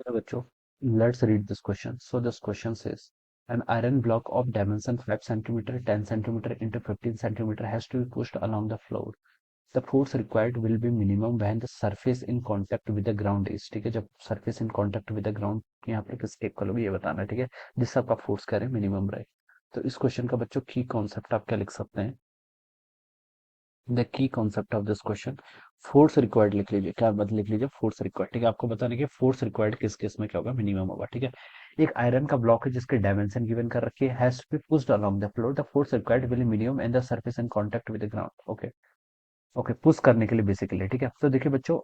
Hello बच्चों, let's read this question. So this question says, an iron block of dimension 5 centimeter, 10 centimeter into 15 centimeter has to be pushed along the floor. The force required will be minimum when the surface in contact with the ground is. ठीक है, जब surface in contact with the ground यहाँ पे किसके equal होगी ये बताना है, ठीक है, जिससे आपका फोर्स कह रहे हैं मिनिमम रहे। तो इस क्वेश्चन का बच्चों की कॉन्सेप्ट आप क्या लिख सकते हैं? The key concept of this question, force required लिख लीजिए। क्या मत लिख लीजिए? फोर्स रिक्वायर्ड, ठीक है, आपको बताने के फोर्स रिक्वायर्ड किस केस में क्या होगा, मिनिमम होगा, ठीक है। एक आयरन का ब्लॉक है जिसके डायमेंशन गिवन कर रखी है, has to be pushed along the floor, the force required will minimum and the surface in contact with the ground. Okay, okay, push करने के लिए बेसिकली, ठीक है। तो देखिए बच्चों,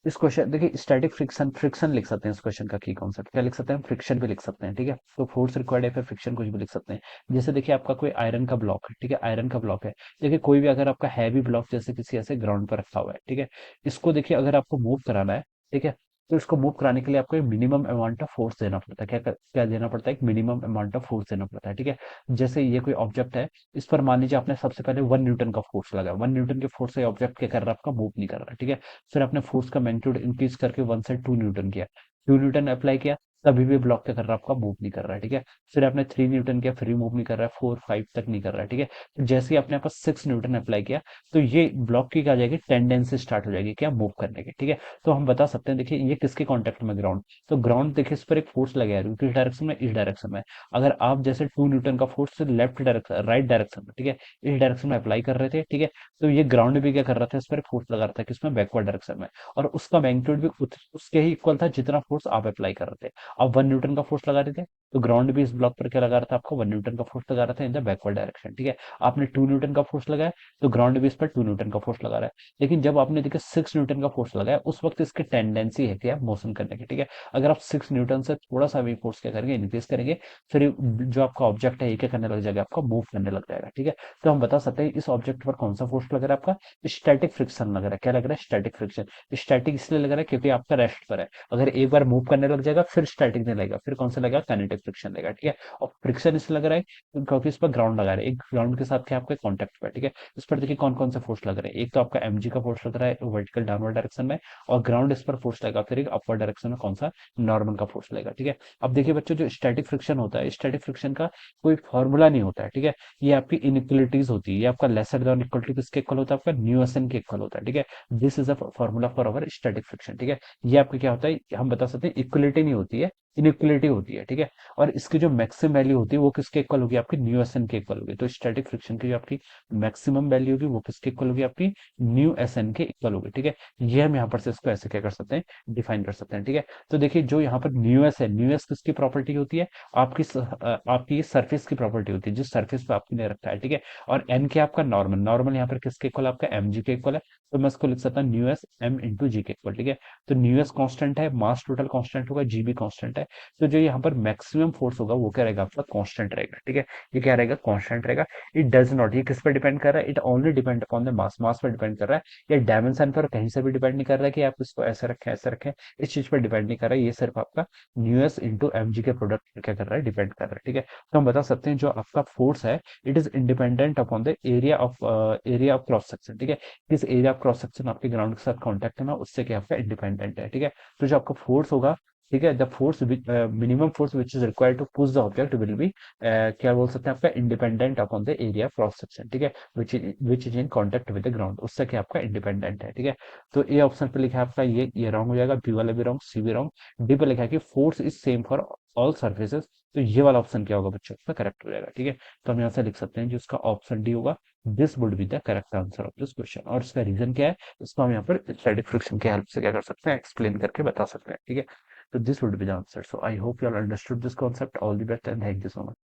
इस क्वेश्चन देखिए, स्टैटिक फ्रिक्शन, फ्रिक्शन लिख सकते हैं इस क्वेश्चन का की कॉन्सेप्ट, क्या लिख सकते हैं? फ्रिक्शन भी लिख सकते हैं, ठीक है। तो फोर्स रिक्वायर्ड है, फिर फ्रिक्शन कुछ भी लिख सकते हैं। जैसे देखिए आपका कोई आयरन का ब्लॉक है, ठीक है, आयरन का ब्लॉक है। देखिए कोई भी अगर आपका हैवी ब्लॉक जैसे किसी ऐसे ग्राउंड पर रखा हुआ है, ठीक है, इसको देखिए अगर आपको मूव कराना है, ठीक है, तो इसको मूव कराने के लिए आपको एक मिनिमम अमाउंट ऑफ फोर्स देना पड़ता है। क्या देना पड़ता है? एक मिनिमम अमाउंट ऑफ फोर्स देना पड़ता है, ठीक है। जैसे ये कोई ऑब्जेक्ट है, इस पर मान लीजिए आपने सबसे पहले 1 न्यूटन का फोर्स लगाया, 1 न्यूटन के फोर्स से ऑब्जेक्ट क्या कर रहा है? आपका मूव नहीं कर रहा है, ठीक है। फिर आपने फोर्स का मैग्नीट्यूड इंक्रीज करके 1 से 2 न्यूटन किया, 2 न्यूटन अप्लाई किया, तभी भी ब्लॉक क्या कर रहा है? आपका मूव नहीं कर रहा है, ठीक है। फिर आपने 3 न्यूटन किया, फिर मूव नहीं कर रहा है, 4 5 तक नहीं कर रहा है, ठीक है। तो जैसे ही आपने आपका 6 न्यूटन अप्लाई किया, तो ये ब्लॉक की क्या आ जाएगी? टेंडेंसी स्टार्ट हो जाएगी, क्या? मूव करने की, ठीक है। तो हम बता सकते हैं, देखिए ये किसके कॉन्टेक्ट में? ग्राउंड। तो ग्राउंड देखिए इस पर एक फोर्स लगाया है, किस डायरेक्शन में? इस डायरेक्शन में। अगर आप जैसे 2 न्यूटन का force left direction, right direction में, ठीक है, इस डायरेक्शन में अप्लाई कर रहे थे, ठीक है, तो ये ग्राउंड भी क्या कर रहा था? इस पर फोर्स लगा रहा था, किसमें? बैकवर्ड डायरेक्शन में। और उसका मैग्नीट्यूड भी उसके ही इक्वल था जितना फोर्स आप अप्लाई कर रहे थे। आप 1 न्यूटन का फोर्स लगा रहे थे, तो ग्राउंड भी इस ब्लॉक पर क्या लगा रहा था? आपको 1 न्यूटन का फोर्स लगा रहा था इन द बैकवर्ड डायरेक्शन, ठीक है। आपने 2 न्यूटन का फोर्स लगाया, तो ग्राउंड भी इस पर 2 न्यूटन का फोर्स लगा रहा है। लेकिन जब आपने देखिए 6 न्यूटन का फोर्स लगाया, उस वक्त इसकी टेंडेंसी है क्या? मोशन करने की, ठीक है। अगर आप 6 न्यूटन से थोड़ा सा भी फोर्स क्या करेंगे? इंक्रीज करेंगे, फिर जो आपका ऑब्जेक्ट है ये क्या करने लग जाएगा? आपका मूव करने लग जाएगा, ठीक है। तो हम बता सकते हैं इस ऑब्जेक्ट पर कौन सा फोर्स लग रहा है? आपका स्टैटिक फ्रिक्शन लग रहा है। क्या लग रहा है? Static friction. स्टैटिक इसलिए लग रहा है क्योंकि आपका रेस्ट पर है। अगर एक बार मूव करने लग जाएगा फिर स्टैटिक नहीं लगेगा, फिर कौन सा लगेगा? काइनेटिक फ्रिक्शन लगेगा, ठीक है। और फ्रिक्शन इसलिए लग रहा है क्योंकि इस पर ग्राउंड लगा रहे हैं, एक ग्राउंड के साथ क्या आपके कॉन्टेक्ट पे है, ठीक है। इस पर देखिए कौन कौन से फोर्स लग रहे हैं। एक तो आपका mg का फोर्स लग रहा है वर्टिकल डाउनवर्ड डायरेक्शन में, और ग्राउंड इस पर फोर्स लगेगा, फिर एक अपवर्ड डायरेक्शन में कौन सा? नॉर्मल का फोर्स लगेगा, ठीक है। अब देखिए बच्चों, जो स्टैटिक फ्रिक्शन होता है, स्टैटिक फ्रिक्शन का कोई फॉर्मूला नहीं होता है, ठीक है। ये आपकी इनइक्वलिटीज होती है, ये आपका लेसर देन इक्वल टू किसके इक्वल होता है? आपका न्यू एस एन के इक्वल होता है, ठीक है। This is a formula for our static friction, ठीक है। ये आपके क्या होता है? हम बता सकते हैं इक्वलिटी नहीं होती है, इनइक्वलिटी होती है, ठीक है। और इसकी जो मैक्सिमम वैल्यू होती है वो किसके इक्वल होगी? आपकी न्यू एस एन के इक्वल होगी। तो स्टैटिक फ्रिक्शन की जो आपकी मैक्सिमम वैल्यू होगी वो किसके इक्वल होगी? आपकी न्यू एस एन के इक्वल होगी, ठीक है। ये हम यहाँ पर से इसको ऐसे क्या कर सकते हैं? डिफाइन कर सकते हैं, ठीक है। तो देखिए जो यहाँ पर न्यू एस है, न्यू एस किसकी प्रॉपर्टी होती है? आपकी सरफेस की प्रॉपर्टी होती है, जिस सरफेस पे आपने रखा है, ठीक है। और एन के आपका नॉर्मल, नॉर्मल यहाँ पर किसके इक्वल? आपका एम जी के इक्वल है। तो मैं इसको लिख सकता हूँ न्यू एस एम इंटू जी के इक्वल, ठीक है। तो न्यू एस कॉन्स्टेंट है, मास टोटल कॉन्स्टेंट होगा, जी भी कॉन्स्टेंट है। तो जो यहाँ पर मैक्सिमम फोर्स होगा वो क्या रहेगा? आपका कांस्टेंट रहेगा, ठीक है। ये क्या रहेगा? कांस्टेंट रहेगा। इट डज नॉट, ये किस पर डिपेंड कर रहा है? It only depend upon the mass, mass पर डिपेंड कर रहा है। ये डायमेंशन पर कहीं से भी डिपेंड नहीं कर रहा है कि आप इसको ऐसे रखें ऐसे रखें, इस चीज पर डिपेंड नहीं कर रहा है। ये सिर्फ आपका mu S into M G के प्रोडक्ट पर क्या कर रहा है? डिपेंड कर रहा है, ठीक है। तो हम बता सकते हैं जो आपका फोर्स है, it is independent upon the area of cross section, ठीक है। किस एरिया ऑफ क्रॉस सेक्शन आपके ग्राउंड के साथ कॉन्टेक्ट है ना, उससे क्या आपका इंडिपेंडेंट है, ठीक है। तो जो आपका फोर्स होगा, ठीक है, the force minimum force which is required to push the object will be, क्या बोल सकते हैं आपका? Independent upon the area cross section, ठीक है, which is in contact with the ground, उससे क्या आपका इंडिपेंडेंट है, ठीक है। तो ए ऑप्शन पे लिखा है आपका ये रॉन्ग हो जाएगा, बी वाला भी रॉन्ग, सी भी रॉन्ग। डी पे लिखा है कि force is same for all surfaces, तो ये वाला ऑप्शन क्या होगा बच्चों? इसका करेक्ट हो जाएगा, ठीक है। तो हम यहाँ से लिख सकते हैं जो इसका ऑप्शन डी होगा, this would be the correct answer of this question. और इसका रीजन क्या है, इसको हम यहाँ पर स्टैटिक फ्रिक्शन की हेल्प से क्या कर सकते हैं? एक्सप्लेन करके बता सकते हैं, ठीक है। So this would be the answer. So I hope you all understood this concept. All the best and thank you so much.